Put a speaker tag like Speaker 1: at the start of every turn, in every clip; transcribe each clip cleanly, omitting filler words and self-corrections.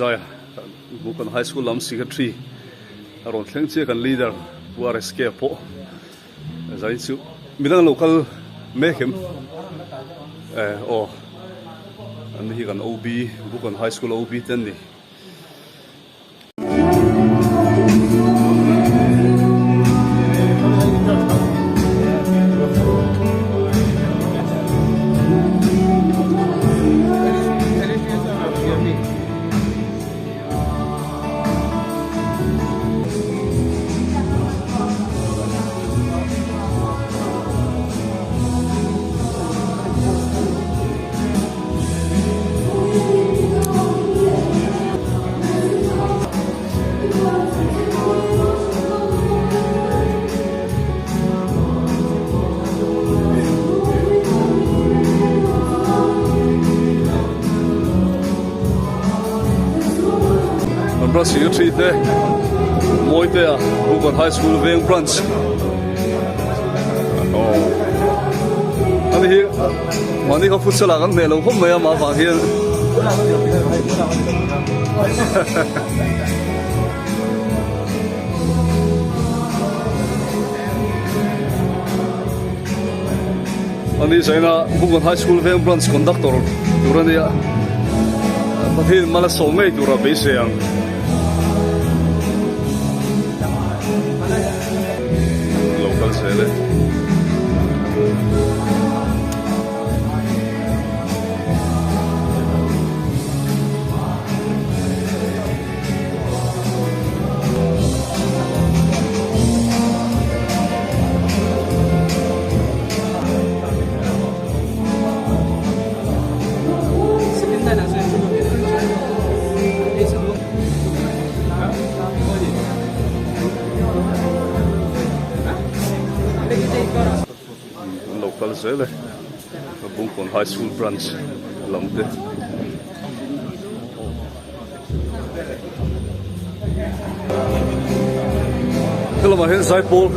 Speaker 1: zaya bukan high school lam secretary aron thleng che kan leader URSK po zai chu midang local mekem an hi kan OB bukan high school OB ten ni secretary te moi te a bukan high school veng branch ani hi mani ka futsal ang ne lo khom maya ma fa hian ani saina bukan high school veng branch conductor durania pathin mala somei dura base ang Sele. Local Sele, Bunkon High School branch, Lamte. Hello, my hands side ball.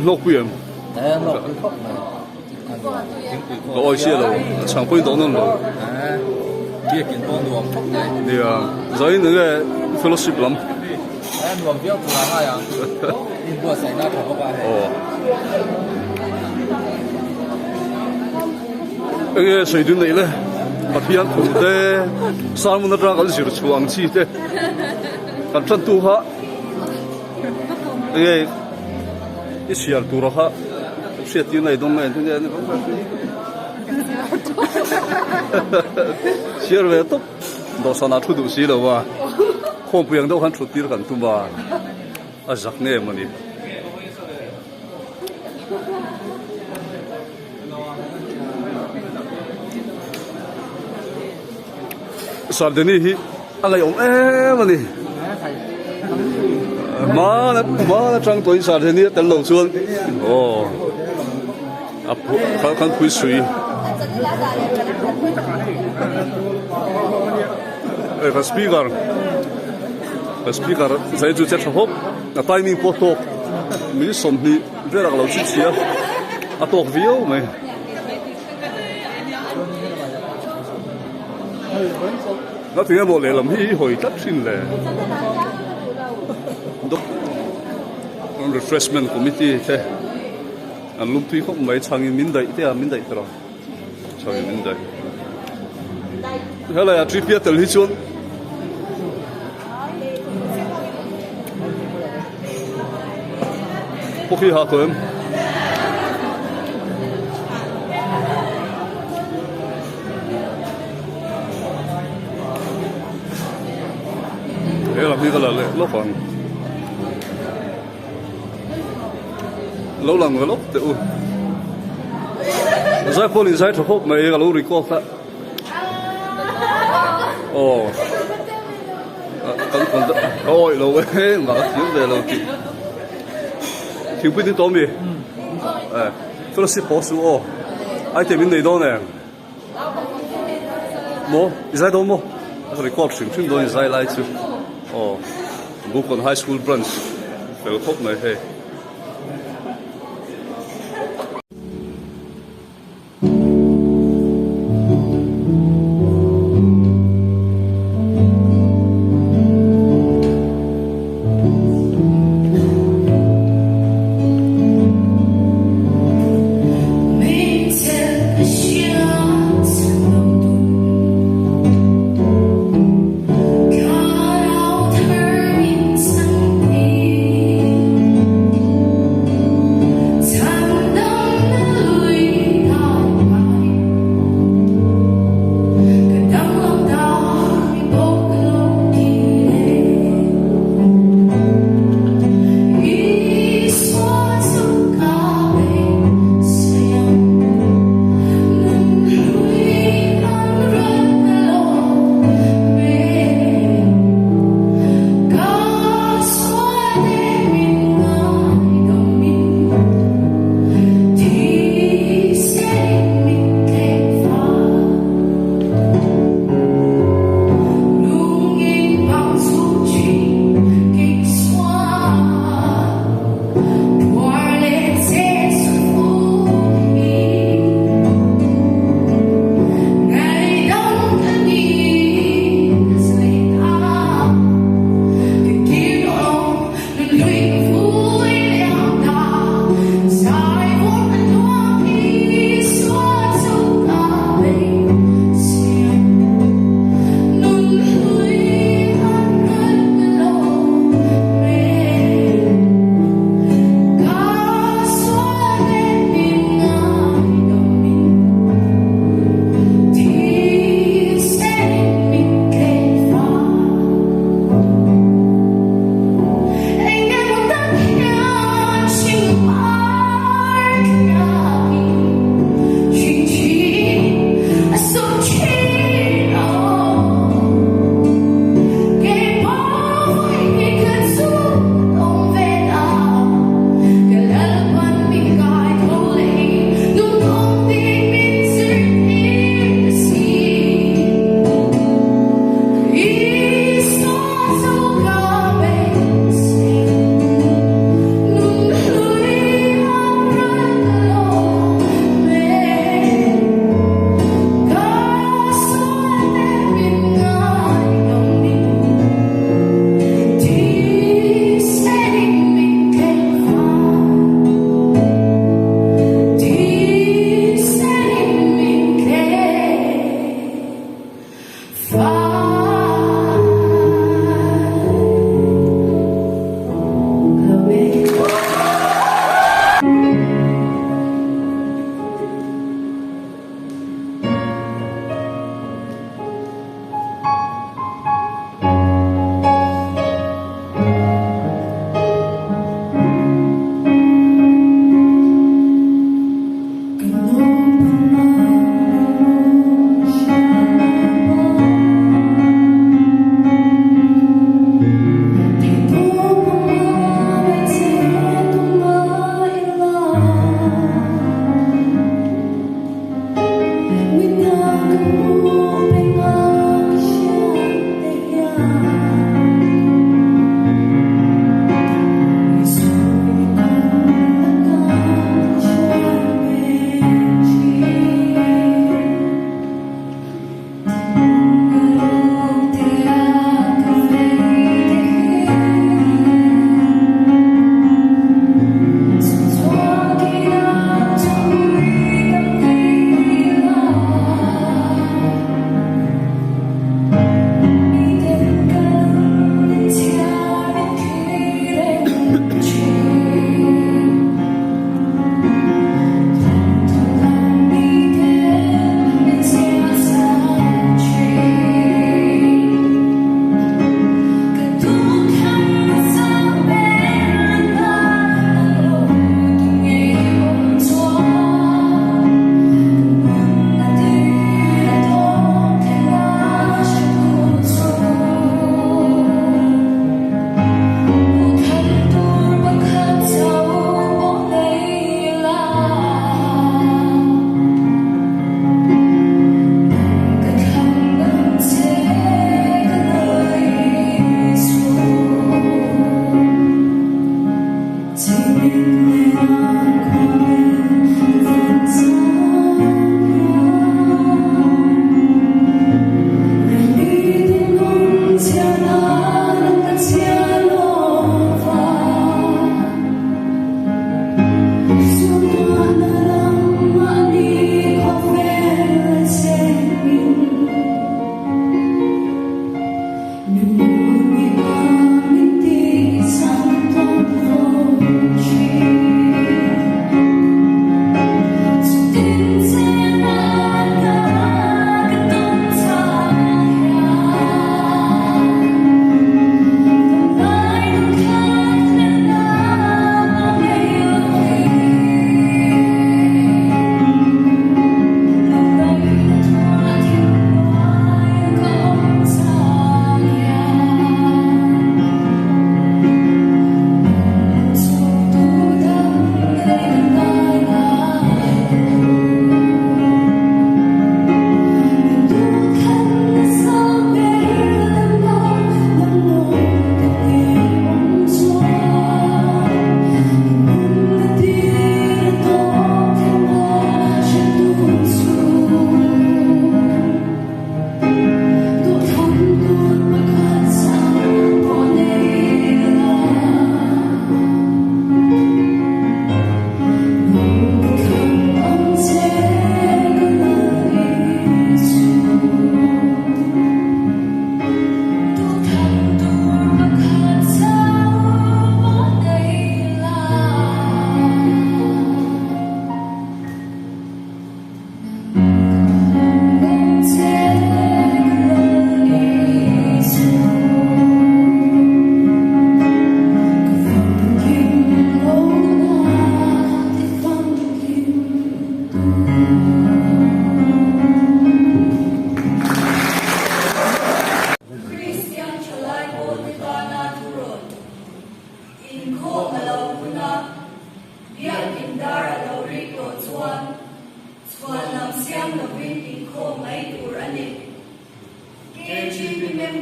Speaker 1: lok pian
Speaker 2: lộc cái khóc này
Speaker 1: lo oi sia lo chang poi do non lo
Speaker 2: bia kiến con đùa khóc này
Speaker 1: dia zai ne ge fellowship lam
Speaker 2: đùa bia của là ai à đi bữa sáng ra thằng các bạn
Speaker 1: ege sei dun nei le pathian thu te salmun ra kan sir chuang chi te kan tran tu ha ege isial tu ra ha sia ti nei dom men te ne sia ve to do sana thu du si lo wa khom puyang do han thu tir kan tu ba a zak ne mani Sardini hi alai om mani ma trang toi Sardini tel lo chuan apu kan pui sui ka speaker zai chu chat hop na timing po tok mi som ni vera lo chi chia atok vio mai nó tiếng bộ lệ làm hi hồi tất xin lệ đốc refreshment committee thế anh lúc tuy không mấy changi min dậy thế à min dậy rồi changi min dậy thế là trip kia từ hi chuan có khi hạ thôi em thế là như cái là lúc còn lâu lần người lúc tự giải phẫu thì giải thuật mấy cái lâu record đó còn ôi lâu ấy mà thiếu về lâu thiếu biết đến tóm gì fellowship boss ai tìm đến đây đó nè mo giải đó mo record chuyện đó giải lại chứ Bukon High School branch fel khop này he
Speaker 3: God, I'll turn something.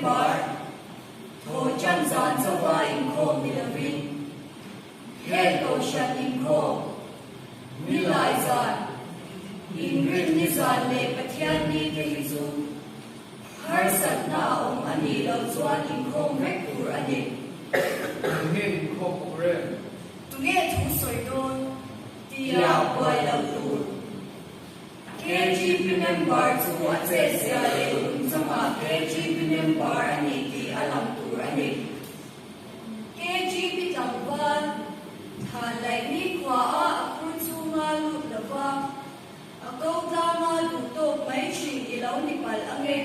Speaker 3: bar thô chân giàn cho va in khô mi la vin he go shan in khô mi lai giàn in rin ni giàn le pathian ni te hi zu har sat na ani lo chuan in khô rek tur ani
Speaker 2: nghe in khô re
Speaker 3: tu nghe thu soi don tia boy lo tur KGB member to Atsesia Leun Sama KGB member ani di alam tur ani KGB tamban thalai ni kwa a akun chunga lut lawa akau dama luto mai chi ilaw ni pal ange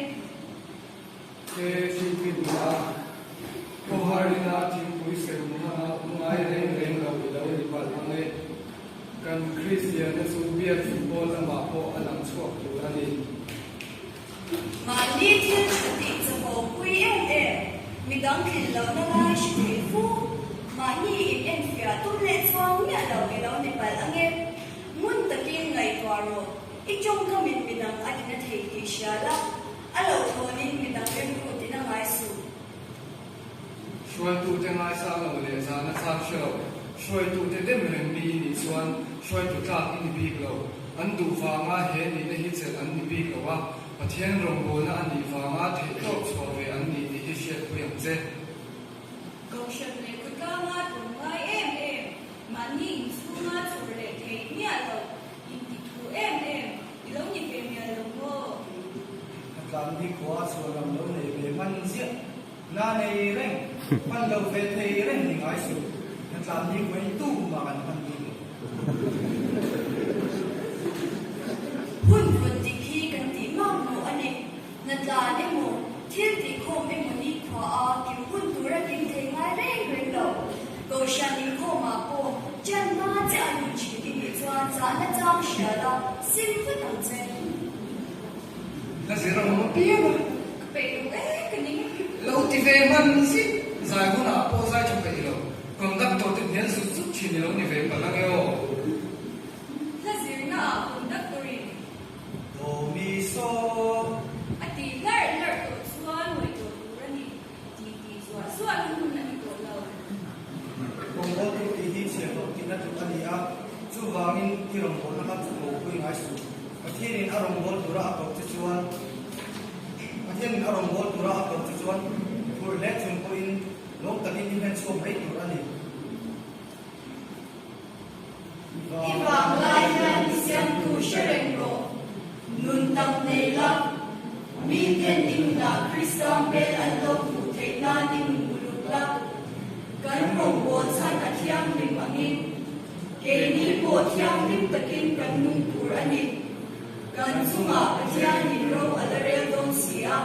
Speaker 2: ke si pin la ko harina tim pui se na ngai reng reng lo lo ni pal ange kan Christian na Soviet football na ma po alang chuak tu ani
Speaker 3: ma ni thil chuti chaho pui mi dang khil lo na ngai shi fu ma ni en fia tu le chang mi alo ilaw ni pal ange mun takin ngai twaro ichong kamin minang adina thei ki shala alo thonin minang em ko tina ngai su
Speaker 2: shoi tu te ngai sa lo le sa na sa shlo shoi tu te dem rem bi ni chuan shoi tu ta in bi lo an du fa nga he ni na hi chel an ni bi lo wa pathian rong bo na ani fa nga the to chho ve an ni ni hi she ku yang che
Speaker 3: Goshen le kutama tu ngai em ma ni su nga chu le thei mi alo in ti thu em ilo ni pe mi alo mo
Speaker 4: làm đi qua số làm lâu này về man diện na này reng man lâu về thầy reng thì nói số làm đi quay tu mà ăn ăn đi
Speaker 3: hun hun ti khi kan ti ma mo ani na da ne mo thil ti khom em mo ni khwa a ki hun tu ra tin thei ngai reng lo Goshen ni kho ma po chan ma cha ni chi ti ni chuan cha na chang sha la sim fu tang chen
Speaker 2: na se rong mo pi ma
Speaker 3: pe lu kan ni
Speaker 2: lo ti ve man si zai hu na po zai chok pe lo kong dak to te nyen su su chi ni lo ni ve pa la ge o
Speaker 3: la zir na kun dak tori
Speaker 4: đồ mi so
Speaker 3: ati lar to chuan moi to rani ti chuan chuan hun na ni to lo
Speaker 4: công bố tu thì hi sẽ không tin là tu anh đi à chú vàng in khi rồng bố nó bắt chú quỳ ngay số và thiên in rồng bố tu ra học cho chú anh và thiên in rồng bố tu ra học cho chú anh thôi lẽ chúng tôi in lúc tận in bên số mấy tu anh đi
Speaker 3: Ibang layan siyang tu sherengro nun tang nela minten ning na Christam bel alo pu thei na ning mulukla kan mong bo chan athiam ning angin ke ni bo thiam ning takin kan nung tur ani kan sunga athian ni ro alarel don sia